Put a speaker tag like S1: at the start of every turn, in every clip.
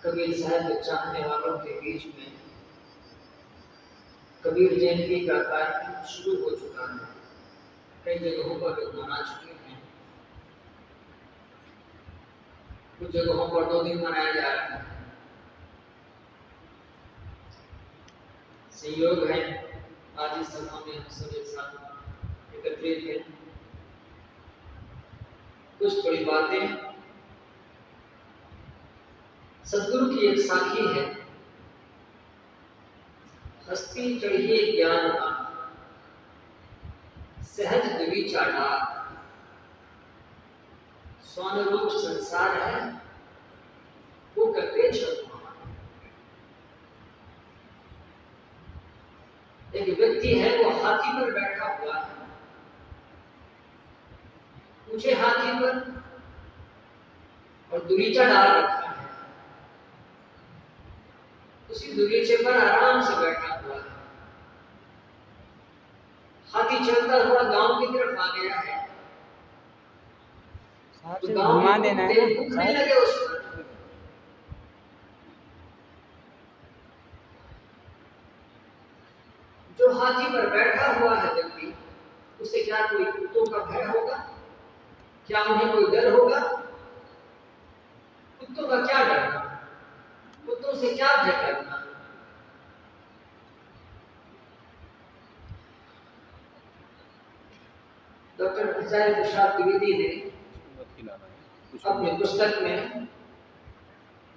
S1: कबीर साहब के चाहने वालों के बीच में कबीर जयंती का कार्यक्रम शुरू हो चुका है। कई जगहों पर लोग मना चुके हैं, कुछ जगहों पर 2 दिन मनाया जा रहा है। संयोग है आज इस सभा में हम सब एक साथ एकत्रित हैं। कुछ बड़ी बातें सदगुरु की एक साखी है, हस्ती चढ़िए ज्ञान का सहज द्विविचार, स्वर्ण रूप संसार है वो करते छल। एक व्यक्ति है वो हाथी पर बैठा हुआ है, ऊंचे हाथी पर, और दुरीचा डाल रखा है। उसी दुरीचे पर आराम से बैठा हुआ है। हाथी चलता हुआ गांव की तरफ आ गया है, तो घुमा देना है ना, लगे उस पर। जो हाथी पर बैठा हुआ है व्यक्ति, उसे क्या कोई कुत्तों का भय होगा? क्या उन्हें कोई डर होगा? कुत्तों का क्या डरना, कुत्तों से क्या भय करना? डॉक्टर आचार्य प्रसाद द्विवेदी ने अपनी पुस्तक में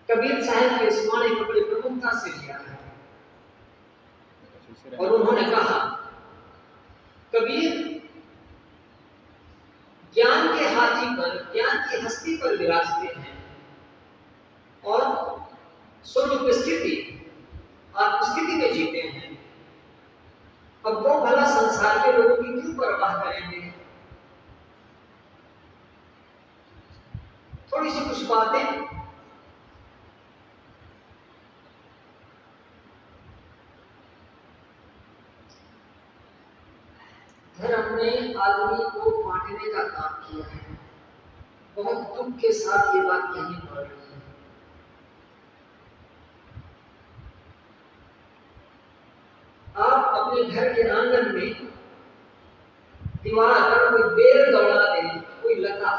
S1: कबीर साहब के इस वाणी को बड़ी प्रमुखता से लिया है, और उन्होंने कहा कबीर ज्ञान के हाथी पर, ज्ञान की हस्ती पर विराजते हैं और स्वरूप स्थिति, आत्मस्थिति में जीते हैं। अब वो भला संसार के लोगों की क्यों परवाह करेंगे? थोड़ी सी कुछ बातें धर्म ने आदमी को बांटने का काम किया है। बहुत दुख के साथ ये बात कहनी पड़ रही है। आप अपने घर के आंगन में दीवार पर कोई बेल दौड़ा दें, कोई लता,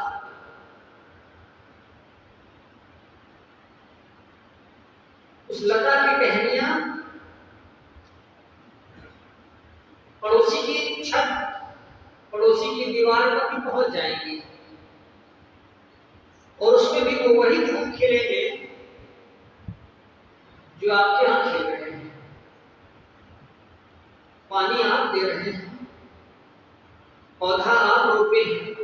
S1: उस लता की टहनियां पड़ोसी की छत, पड़ोसी की दीवार पर भी पहुंच जाएंगी, और उसमें भी वो वही फूल खिलेंगे जो आपके यहां खिल रहे हैं। पानी आप दे रहे हैं, पौधा आप रोपे हैं,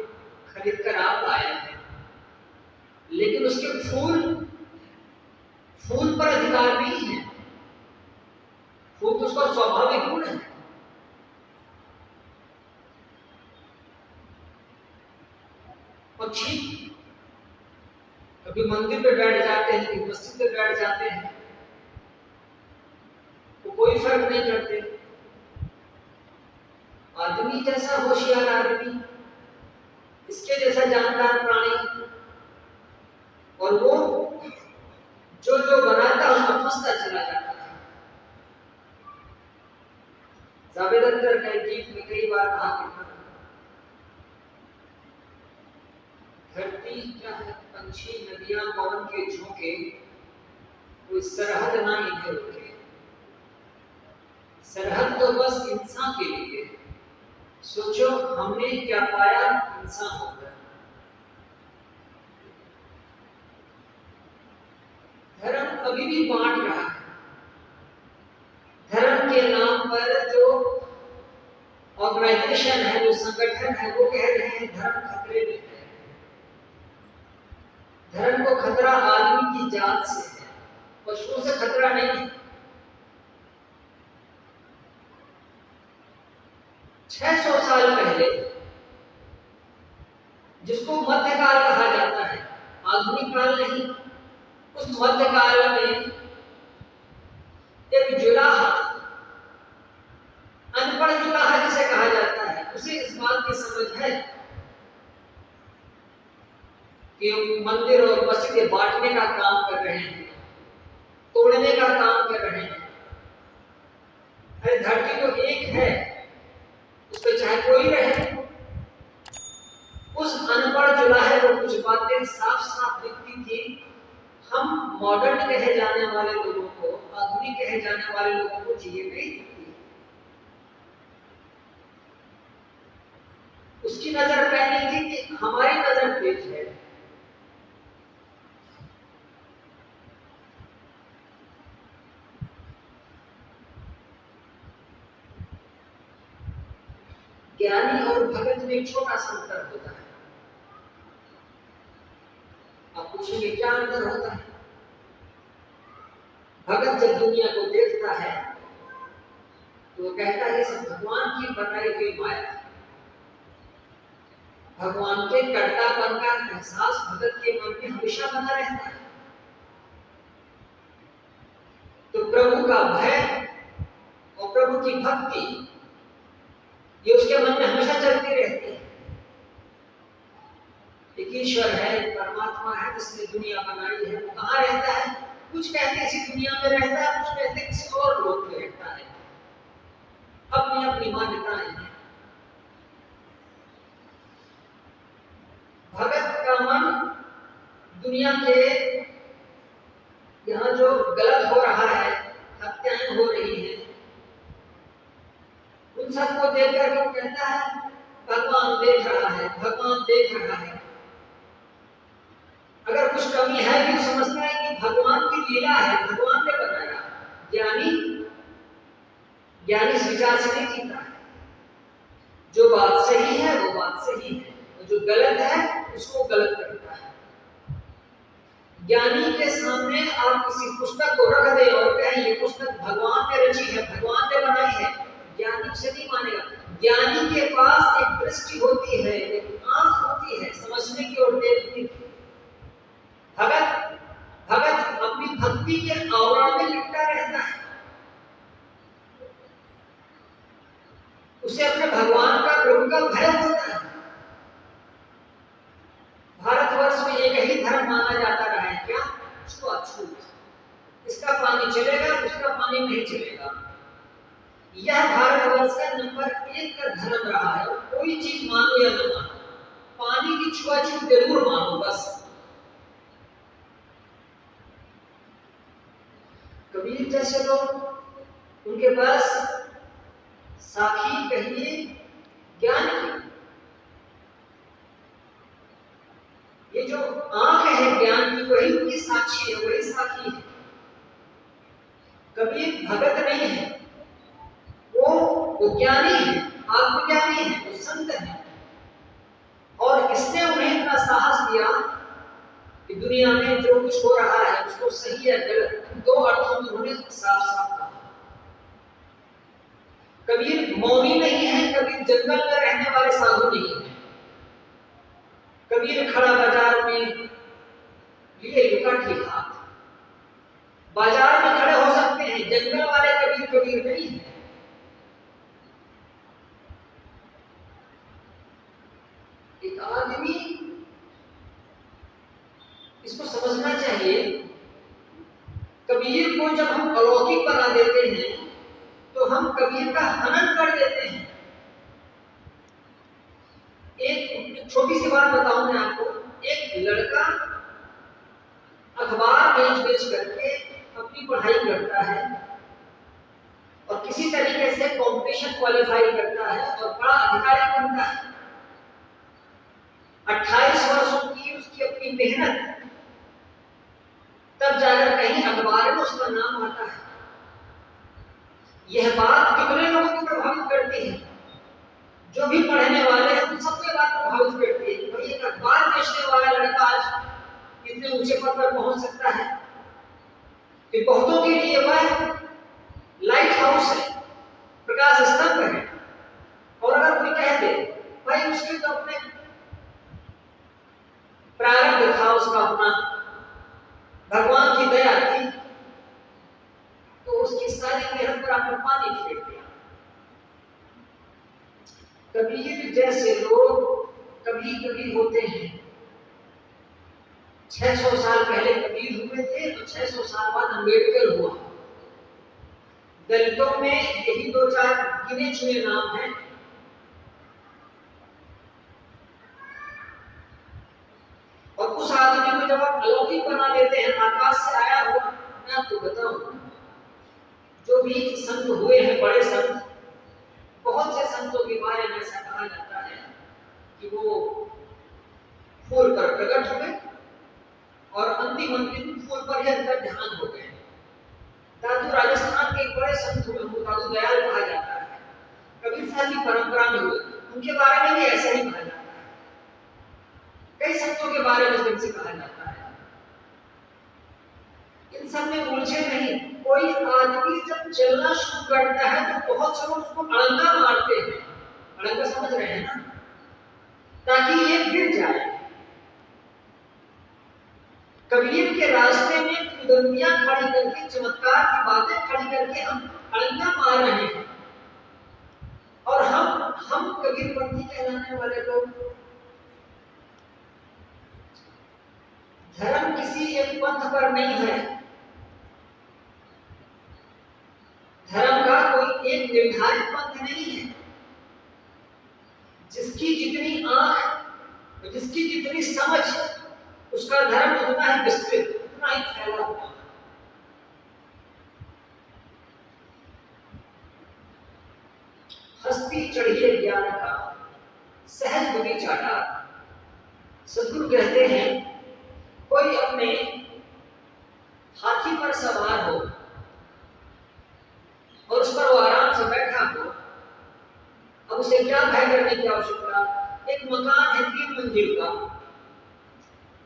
S1: खरीद कर आप लाए हैं, लेकिन उसके फूल पर अधिकार नहीं है। फूल तो उसका स्वाभाविक गुण है। पक्षी कभी मंदिर पे बैठ जाते हैं, कभी मस्जिद पे बैठ जाते हैं, तो कोई फर्क नहीं करते। आदमी जैसा होशियार आदमी, इसके जैसा जानदार प्राणी, और वो जो जो बनाता है उसको फंसता चला जाता है। जावेद अख्तर के गीत में कई बार कहा कि धरती क्या है, पंछी, नदियां, पवन के झोंके, कोई सरहद ना इन्हें रोके। सरहद तो बस इंसान के लिए। सोचो हमने क्या पाया इंसान होकर। धर्म अभी भी बांट रहा है। धर्म के नाम पर जो ऑर्गेनाइजेशन है, जो संगठन है, वो कह रहे हैं धर्म खतरे में है। धर्म को खतरा आदमी की जात से है, पशुओं से खतरा नहीं। 600 साल पहले, जिसको मध्यकाल कहा जाता है, आधुनिक काल नहीं, उस मध्यकाल में एक जुलाहा, अनपढ़ जुलाहा जिसे कहा जाता है, उसे इस बात की समझ है कि मंदिर और मस्जिदें बांटने का काम कर रहे हैं, हम मॉडर्न कहे जाने वाले लोगों को, आधुनिक कहे जाने वाले लोगों को चीजें नहीं दिखती। उसकी नजर पहली थी कि हमारी नजर तेज है। ज्ञानी और भगत में एक छोटा सा अंतर होता है। आप पूछेंगे क्या अंतर होता है? भगत जब दुनिया को देखता है तो वो कहता है सब भगवान की बनाई हुई माया है। भगवान के कर्तापन का एहसास भगत के मन में हमेशा बना रहता है। तो प्रभु का भय और प्रभु की भक्ति ये उसके मन में हमेशा चलती रहती है। एक ईश्वर है, एक परमात्मा है जिसने दुनिया बनाई है। वो कहाँ रहता है? कुछ कहते हैं इसी दुनिया में रहता है, कुछ कहते हैं किसी और लोक में रहता है। अपनी अपनी मान्यताएं हैं। भगत का मन दुनिया के यहाँ जो गलत हो रहा है, हत्याएं हो रही हैं, उन सबको देखकर वो कहता है भगवान देख रहा है, भगवान देख रहा है। अगर कुछ कमी है भी समझता है कि भगवान की लीला है, भगवान ने बनाया। ज्ञानी इस विचार से नहीं जीता है। जो बात सही है वो बात सही है, और जो गलत है उसको गलत कहता है। ज्ञानी के सामने आप किसी पुस्तक को रख दें और कहें ये पुस्तक भगवान ने रची है, भगवान ने बनाई है, ज्ञानी उसे नहीं मानेगा। ज्ञानी के पास एक दृष्टि होती है, एक आंख होती है समझने की और देखने की। भगत अपनी भक्ति के आवरण में लिपटा रहता है। उसे अपने भगवान का, प्रभु का भय होता है। भारतवर्ष में एक ही धर्म माना जाता रहा है, क्या? छुआछूत। इसका पानी चलेगा, उसका पानी नहीं चलेगा। यह भारतवर्ष का नंबर 1 का धर्म रहा है। कोई चीज मानो या न मानो, पानी की छुआछूत जरूर मानो बस। कबीर जैसे लोग, उनके पास साखी कहिए ज्ञान की, ये जो आंख है ज्ञान की, वही उनकी साक्षी है, वही साखी है। कबीर भगत नहीं है, वो ज्ञानी है, आत्मज्ञानी है, वो संत है। और इसने उन्हें इतना साहस दिया कि दुनिया में जो कुछ हो रहा है उसको सही या गलत दो अर्थों में उन्होंने साफ साफ कहा। कबीर मौनी नहीं है, कबीर जंगल में रहने वाले साधु नहीं है। कबीर खड़ा बाजार में लिए लुकाठी हाथ, बाजार में खड़े हो सकते हैं। जंगल वाले कबीर नहीं है। एक आदमी इसको समझना चाहिए। कबीर को जब हम अलौकिक बना देते हैं तो हम कबीर का हनन कर देते हैं। एक छोटी सी बात बताऊं मैं आपको। एक लड़का अखबार बेच करके अपनी पढ़ाई करता है और किसी तरीके से कंपटीशन क्वालिफाई करता है और बड़ा अधिकारी बनता है। 28 वर्षों की उसकी अपनी मेहनत, तब जाकर कहीं अखबार में उसका नाम आता है। यह बात कितने लोगों को प्रभावित करती है? जो भी पढ़ने वाले हैं उन सबको बात प्रभावित करती है कि भाई एक अखबार बेचने वाला लड़का आज इतने ऊंचे पद पर पहुंच सकता है। कि बहुतों के लिए वह लाइट हाउस है, प्रकाश स्तंभ है। और अगर कोई कह दे भाई उसके तो अपने प्रारब्ध था, उसका अपना भगवान की दया थी, तो उसकी सारी मेहनत पर आपने पानी फेर दिया। कबीर जैसे लोग कभी कभी होते हैं। 600 साल पहले कबीर हुए थे तो 600 साल बाद अम्बेडकर हुआ। दलितों में यही 2-4 गिने चुने नाम हैं। और उस आदमी को जब आप अलौकिक बना देते हैं, आकाश मैं आपको बताऊं, जो भी संत हुए हैं बड़े संत, बहुत से संतों के बारे में ऐसा कहा जाता है कि वो फूल पर प्रकट हुए और अंतिम फूल पर ही अंतर ध्यान हो गए। दादू राजस्थान के एक बड़े संत हुए, उनको दादू दयाल कहा जाता है, कबीर साहब की परंपरा में हुए, उनके बारे में भी ऐसा ही कहा जाता है। कई संतों के बारे में जैसे कहा जाता है। इन सब में उलझे नहीं। कोई आदमी जब चलना शुरू करता है तो बहुत से लोग उसको अड़ंगा मारते हैं, अड़ंगा समझ रहे हैं ना, ताकि ये गिर जाए। कबीर के रास्ते में कुदंतियां खड़ी करके, चमत्कार की बातें खड़ी करके हम अड़ंगा मार रहे हैं, और हम कबीरपंथी कहलाने वाले लोग। धर्म किसी एक पंथ पर नहीं है, धर्म का कोई एक निर्धारित पंथ नहीं है। जिसकी जितनी आंख, जिसकी जितनी समझ, उसका धर्म उतना ही विस्तृत, उतना ही फैला हुआ। हस्ती चढ़िए ज्ञान का सहज बुद्धि चाटा। सदगुरु कहते हैं, कोई अपने हाथी पर सवार हो और उस पर वो आराम से बैठा हो, अब उसे क्या भय करने की आवश्यकता। एक मकान है 3 मंजिल का,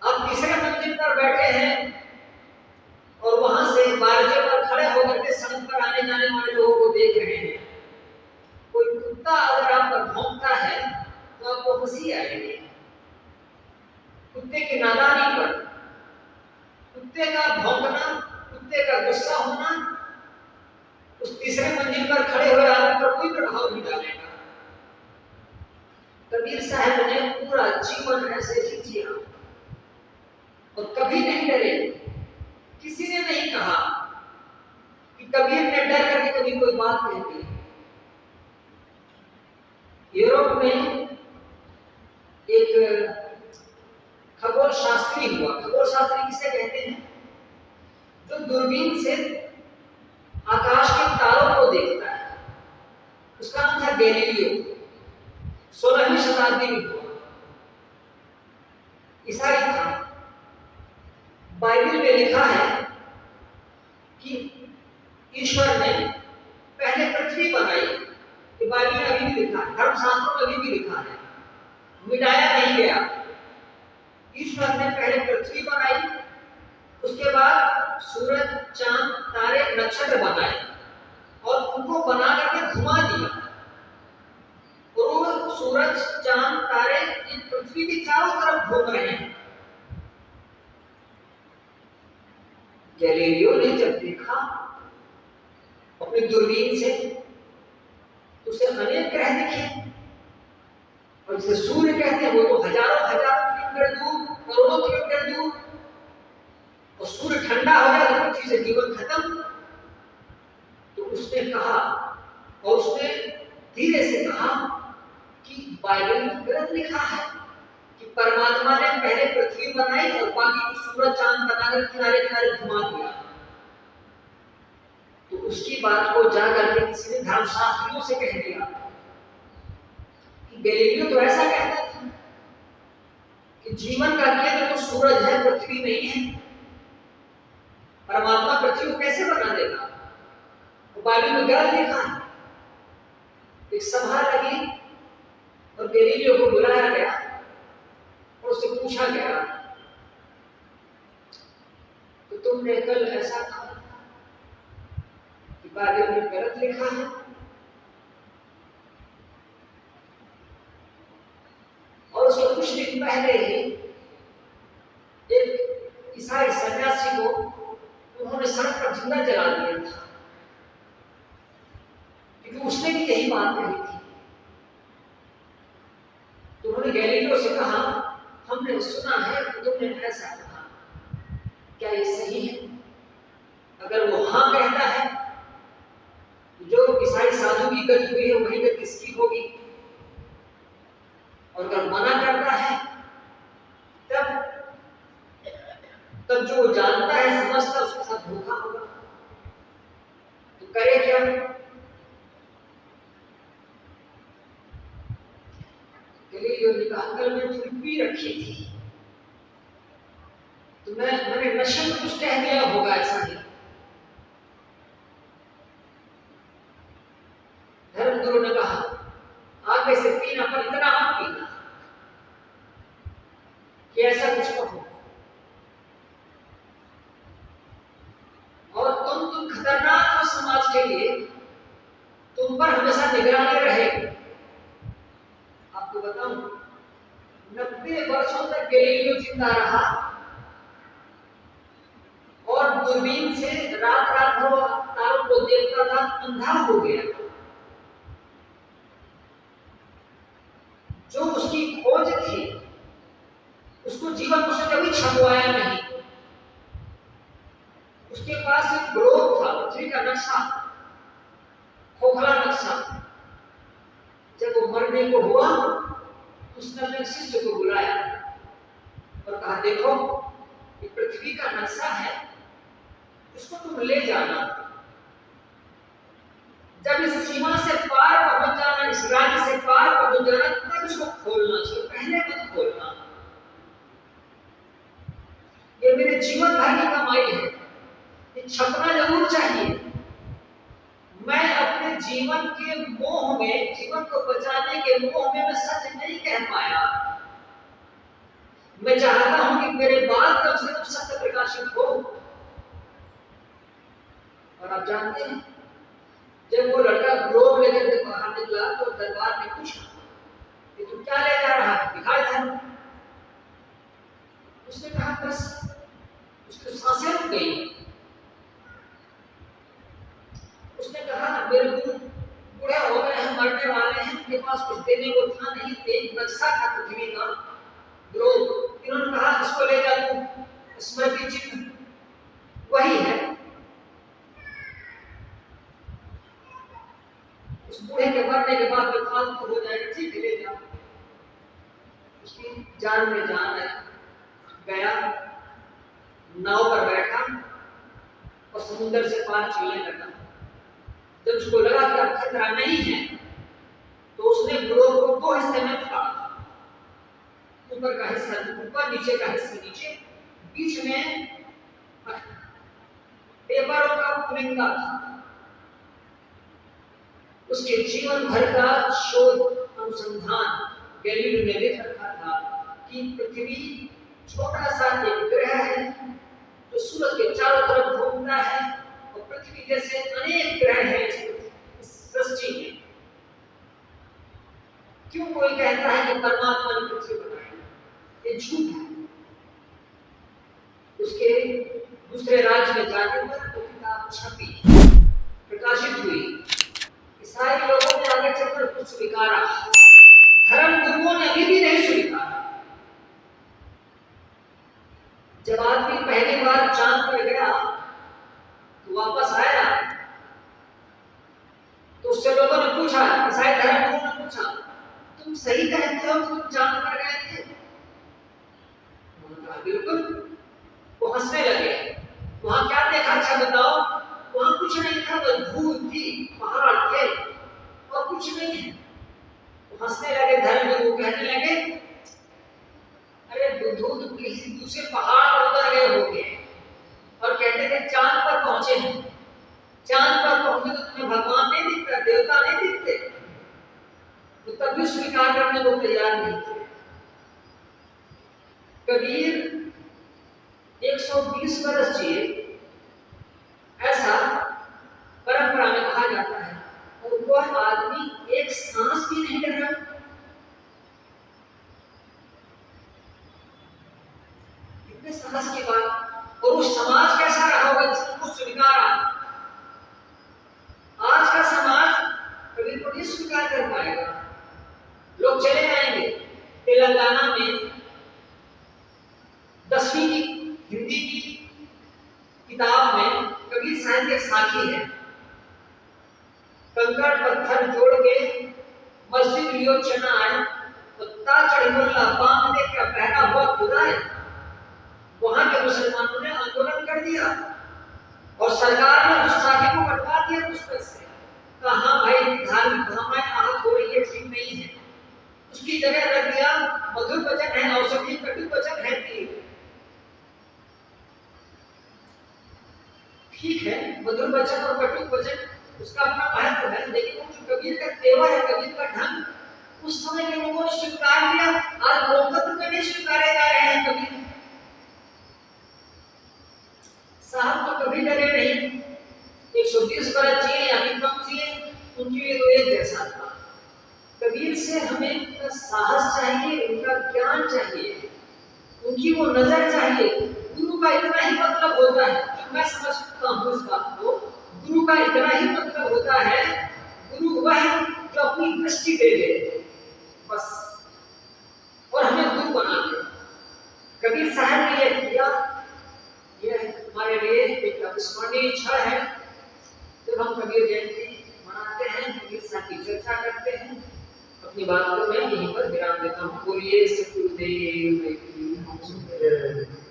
S1: आप तीसरे मंजिल पर बैठे हैं और वहां से बारजे पर खड़े होकर के सड़क पर आने जाने वाले लोगों को देख रहे हैं। कोई कुत्ता अगर आप पर भौंकता है तो आपको हंसी आएगी, कुत्ते की नादानी पर। कुत्ते का भौंकना, कुत्ते का गुस्सा होना उस तीसरे मंजिल पर खड़े हुए आदमी पर कोई प्रभाव नहीं डालेगा। कबीर साहब ने पूरा जीवन ऐसे ही जिया और कभी नहीं डरे। किसी ने नहीं कहा कि कबीर ने डर करके कभी कोई बात नहीं की। यूरोप में एक खगोल शास्त्री हुआ। खगोल शास्त्री किसे कहते हैं? जो दूरबीन से आकाश के तारों को देखता है। उसका नाम था गैलीलियो। 16वीं शताब्दी में हुआ, ईसाई था। बाइबल में लिखा है कि ईश्वर ने पहले पृथ्वी बनाई। ये बाइबल में अभी भी लिखा है, धर्मशास्त्रों में अभी भी लिखा है, मिटाया नहीं गया। ईश्वर ने पहले पृथ्वी बनाई, उसके बाद सूरज, चांद, तारे, नक्षत्र बनाए और उनको बना करके घुमा दिया। और वो सूरज, चांद, तारे इन पृथ्वी की चारों तरफ घूम रहे हैं। गैलीलियो ने जब देखा अपनी दूरबीन से, तो उसे अनेक ग्रह दिखे, और जिसे सूर्य कहते हैं वो तो हजारों किलोमीटर दूर, करोड़ों किलोमीटर दूर। और सूर्य ठंडा हो जाए तो पृथ्वी से जीवन खत्म। तो उसने कहा, और उसने धीरे से कहा कि बाइबल में गलत लिखा है कि परमात्मा ने पहले पृथ्वी बनाई और बाकी को सूरज, चांद बनाकर किनारे किनारे घुमा दिया। तो उसकी बात को जाकर के किसी ने धर्मशास्त्रियों से कह दिया कि गैलीलियो तो ऐसा कहता था कि जीवन का केंद्र तो सूरज है, पृथ्वी नहीं है। परमात्मा पृथ्वी को कैसे बना देगा? तो बाइबल में गलत लिखा है। एक सभा लगी और गैलीलियो को बुलाया गया और उससे पूछा गया, तो तुमने कल ऐसा कहा कि बाइबल में गलत लिखा है। और उसके कुछ दिन पहले ही एक ईसाई सन्यासी को उन्होंने सड़क पर जिंदा जला दिया था, क्योंकि उसने भी यही बात कही थी। तो उन्होंने गैलीलियो से कहा, हमने सुना है कि तुमने ऐसा कहा, क्या ये सही है? अगर वो हाँ कहता है, जो ईसाई साधु की गति हुई है वही गति किसकी होगी? और अगर मना करता है, तब जो जानता है, समझता, उसके साथ धोखा होगा। किया। गैलीलियो ने कहा अंकल मैंने थोड़ी पी रखी थी, तो मैंने नशे में कुछ कह दिया होगा, ऐसा नहीं। धर्मगुरु ने कहा आगे से पीना पर इतना मत पीना कि ऐसा कुछ कहो, और तुम खतरनाक हो समाज के लिए, तुम पर हमेशा निगरानी रहेगी। आपको बताऊं 90 वर्षों तक गैलीलियो जिंदा रहा और दूरबीन से रात रात भर तारों को देखता था, अंधा हो गया। जो उसकी खोज थी उसको जीवन उसने कभी छपवाया नहीं। उसके पास एक ग्लोब था, पृथ्वी का नक्शा, खोखला नक्शा। जब वो मरने को हुआ उसने अपने शिष्य को बुलाया और कहा देखो ये पृथ्वी का नक्शा है, इसको तुम ले जाना, जब इस सीमा से पार पहुंच जाना, इस राज्य से पार पहुंच जाना, तब इसको खोलना चाहिए, पहले मत खोलना। ये मेरे जीवन भर की कमाई है, ये छपना जरूर चाहिए। मैं अपने जीवन के मोह में, जीवन को बचाने के मोह में मैं सच नहीं कह पाया। मैं चाहता हूं कि मेरे बाद कम से कम सत्य प्रकाशित हो। और आप जानते हैं जब वो लड़का ग्लोब लेकर बाहर निकला तो दरबार ने पूछा कि तुम क्या ले जा रहा है, दिखाई था। उसने कहा बस, उसकी सांसें रुक गई। उसने कहा मेरे गुरु बूढ़े हो गए हैं, मरने वाले हैं, उनके पास कुछ देने को था नहीं, एक नक्शा था पृथ्वी का ग्लोब। इन्होंने कहा इसको ले जा, तू स्मृति चिन्ह वही है। उस बूढ़े के मरने के बाद में फालतू हो जाएगा, ठीक है ले जाओ। उसकी जान में जान है, गया नाव पर बैठा और समुद्र से पार चलने लगा। जब उसको लगा कि अब खतरा नहीं है तो उसने ग्लोब को दो हिस्से में फाड़ा, ऊपर का हिस्सा ऊपर, नीचे का हिस्सा नीचे, बीच में पेपरों का पुलिंदा था। उसके जीवन भर का शोध अनुसंधान गैलीलियो ने लिख रखा था कि पृथ्वी छोटा सा एक ग्रह है जो सूरज के चारों तरफ घूमता है, और पृथ्वी जैसे अनेक ग्रह हैं इस सृष्टि में। क्यों कोई कहता है कि परमात्मा ने पृथ्वी बनाई, ये झूठ है। उसके दूसरे राज्य में जाने पर वो किताब छपी, प्रकाशित हुई, ईसाई लोगों ने आगे चलकर कुछ स्वीकारा, धर्म गुरुओं ने अभी भी नहीं स्वीकारा। जब आदमी पहली बार चांद पर गया तो वापस आया तो उससे लोगों ने पूछा, ईसाई धर्म गुरुओं ने पूछा तुम सही कहते हो तुम चांद पर गए थे? उन्होंने कहा बिल्कुल। वो हंसने लगे, वहां क्या देखा अच्छा बताओ? वहां कुछ नहीं था, बस धूल थी, पहाड़ थे और कुछ नहीं है। वो हंसने लगे, धर्मगुरु कहने लगे अरे बुद्धू तुम किसी दूसरे पहाड़ पर उतर गए होगे और कहते थे चांद पर पहुंचे हैं। चांद पर पहुंचे तो तुम्हें भगवान नहीं दिखता, देवता नहीं दिखते, तो तब भी स्वीकार करने को तैयार नहीं थे। कबीर 120 वर्ष जिए, ऐसा परंपरा में कहा जाता है, और वह आदमी एक सांस भी नहीं ले रहा। कितने साहस की बात। और वो समाज कैसा रहा होगा जिसने कुछ स्वीकारा। आज का समाज कभी को नहीं स्वीकार कर पाएगा। लोग चले आएंगे, तेलंगाना में 10वीं की हिंदी की किताब में कबीर साहिब के साखी है, कंकड़ पत्थर जोड़ के मस्जिद लियो चनाए, ता चढ़ी मुल्ला बांध दे का पहना हुआ खुदाए। वहां के मुसलमानों ने आंदोलन कर दिया और सरकार ने उस साखी को कटवा दिया पुस्तक से, कहा हाँ भाई धार्मिक भावनाएं आहत हो रही है, ठीक नहीं है। उसकी जगह रख दिया मधुर वचन है, औषधि कटु वचन है तीर। ठीक है, मधुर वचन और कटु वचन उसका अपना महत्व है, लेकिन वो जो कबीर का तेवर है, कबीर का ढंग उस समय के लोगों ने स्वीकार किया। आज लोकतंत्र में नहीं स्वीकारे जा रहे हैं कबीर। साहब तो कभी डरे नहीं, 120 बरस जिए या फिर कम जिए, उनके लिए तो एक जैसा था। कबीर से हमें उनका साहस चाहिए, उनका ज्ञान चाहिए, उनकी वो नजर चाहिए। गुरु का इतना ही मतलब होता है, जो मैं समझता हूँ इस बात को, गुरु का इतना ही मतलब होता है, गुरु वह जो अपनी दृष्टि दे दे बस, और हमें गुरु बना दे। कबीर साहब ने यह किया। यह हमारे लिए एक अविस्मरणीय क्षण है जब हम कबीर जयंती मनाते हैं, कबीर साहब की चर्चा करते हैं। अपनी बात को मैं यहीं पर विराम देता हूँ। बोलिए सतगुरुदेव की जय।